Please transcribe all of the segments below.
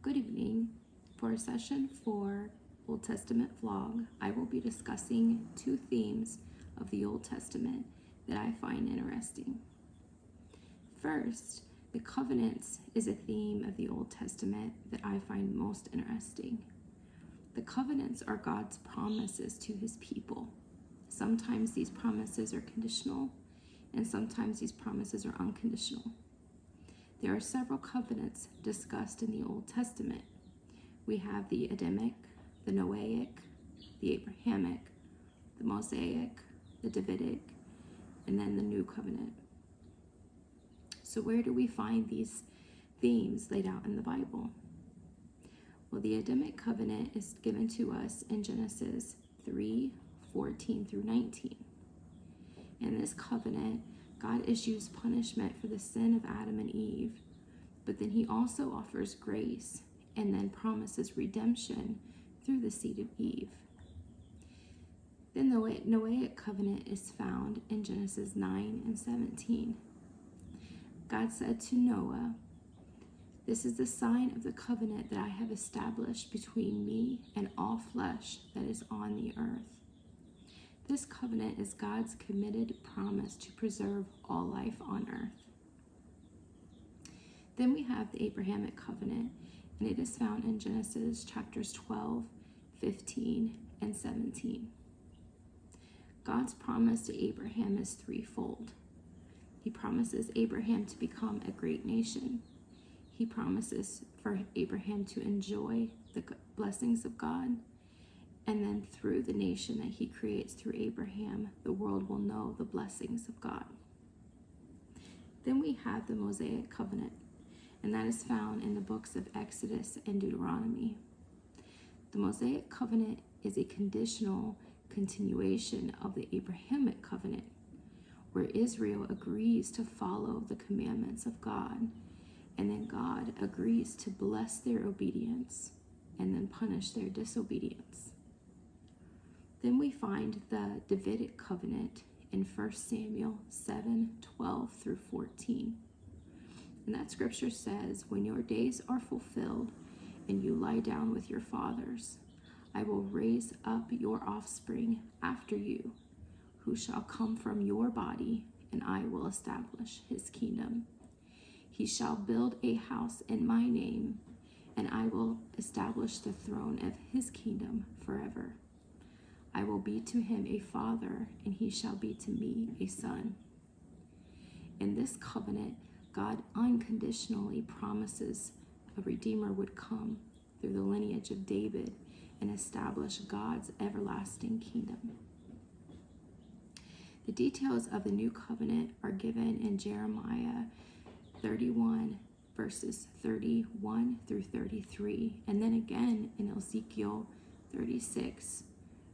Good evening. For session 4 Old Testament vlog, I will be discussing two themes of the Old Testament that I find interesting. First, the covenants is a theme of the Old Testament that I find most interesting. The covenants are God's promises to his people. Sometimes these promises are conditional, and sometimes these promises are unconditional. There are several covenants discussed in the Old Testament. We have the Adamic, the Noahic, the Abrahamic, the Mosaic, the Davidic, and then the New Covenant. So where do we find these themes laid out in the Bible? Well, the Adamic covenant is given to us in Genesis 3:14 through 19. In this covenant, God issues punishment for the sin of Adam and Eve, but then he also offers grace and then promises redemption through the seed of Eve. Then the Noahic covenant is found in Genesis 9 and 17. God said to Noah, "This is the sign of the covenant that I have established between me and all flesh that is on the earth." This covenant is God's committed promise to preserve all life on earth. Then we have the Abrahamic covenant, and it is found in Genesis chapters 12, 15, and 17. God's promise to Abraham is threefold. He promises Abraham to become a great nation. He promises for Abraham to enjoy the blessings of God. And then through the nation that he creates through Abraham, the world will know the blessings of God. Then we have the Mosaic covenant, and that is found in the books of Exodus and Deuteronomy. The Mosaic covenant is a conditional continuation of the Abrahamic covenant, where Israel agrees to follow the commandments of God, and then God agrees to bless their obedience and then punish their disobedience. Then we find the Davidic covenant in 1 Samuel 7:12 through 14. And that scripture says, "When your days are fulfilled and you lie down with your fathers, I will raise up your offspring after you, who shall come from your body, and I will establish his kingdom. He shall build a house in my name, and I will establish the throne of his kingdom forever. I will be to him a father, and he shall be to me a son." In this covenant, God unconditionally promises a Redeemer would come through the lineage of David and establish God's everlasting kingdom. The details of the new covenant are given in Jeremiah 31, verses 31 through 33, and then again in Ezekiel 36,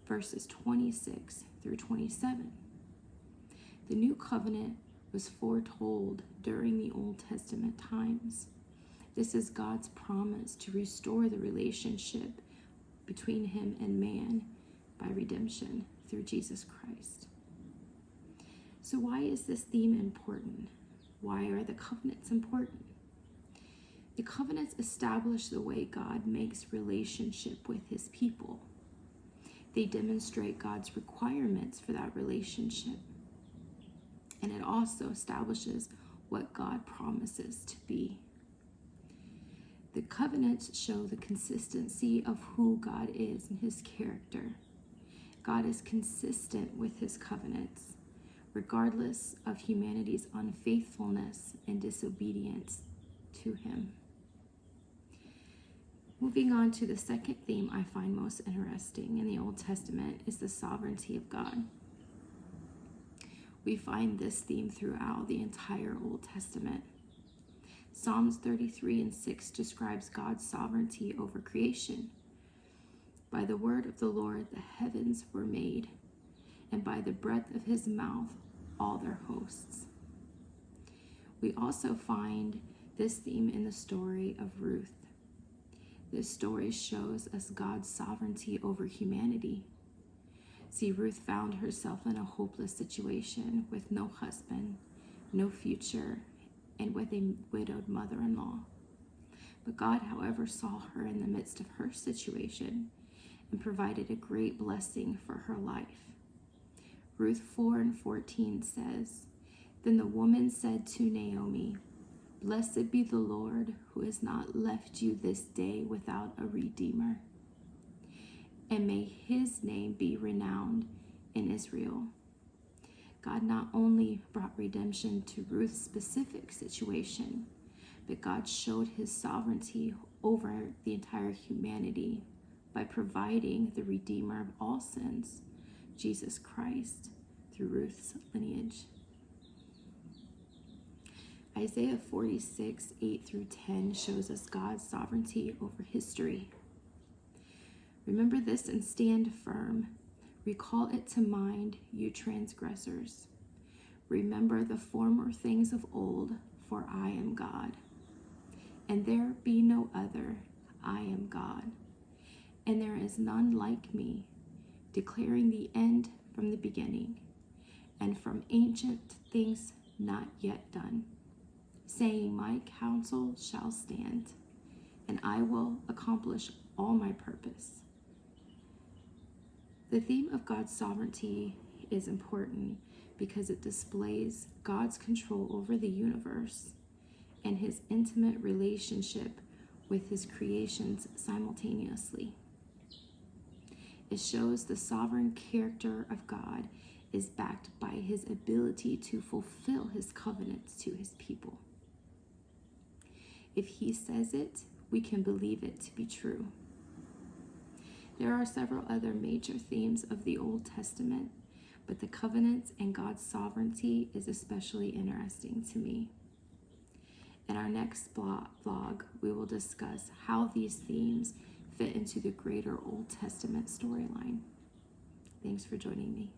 verses 26 through 27. The new covenant was foretold during the Old Testament times. This is God's promise to restore the relationship between him and man by redemption through Jesus Christ. So why is this theme important? Why are the covenants important? The covenants establish the way God makes relationship with his people. They demonstrate God's requirements for that relationship. And it also establishes what God promises to be. The covenants show the consistency of who God is and his character. God is consistent with his covenants, regardless of humanity's unfaithfulness and disobedience to him. Moving on to the second theme I find most interesting in the Old Testament is the sovereignty of God. We find this theme throughout the entire Old Testament. Psalms 33:6 describes God's sovereignty over creation. "By the word of the Lord the heavens were made, and by the breath of his mouth all their hosts." We also find this theme in the story of Ruth. This story shows us God's sovereignty over humanity. See, Ruth found herself in a hopeless situation with no husband, no future, and with a widowed mother-in-law. But God, however, saw her in the midst of her situation and provided a great blessing for her life. Ruth 4:14 says, "Then the woman said to Naomi, 'Blessed be the Lord who has not left you this day without a redeemer. And may his name be renowned in Israel.'" God not only brought redemption to Ruth's specific situation, but God showed his sovereignty over the entire humanity by providing the Redeemer of all sins, Jesus Christ, through Ruth's lineage. Isaiah 46:8-10 shows us God's sovereignty over history. "Remember this and stand firm. Recall it to mind, you transgressors. Remember the former things of old, for I am God. And there be no other. I am God. And there is none like me, declaring the end from the beginning, and from ancient things not yet done, saying, my counsel shall stand, and I will accomplish all my purpose." The theme of God's sovereignty is important because it displays God's control over the universe and his intimate relationship with his creations simultaneously. It shows the sovereign character of God is backed by his ability to fulfill his covenants to his people. If he says it, we can believe it to be true. There are several other major themes of the Old Testament, but the covenants and God's sovereignty is especially interesting to me. In our next vlog, we will discuss how these themes fit into the greater Old Testament storyline. Thanks for joining me.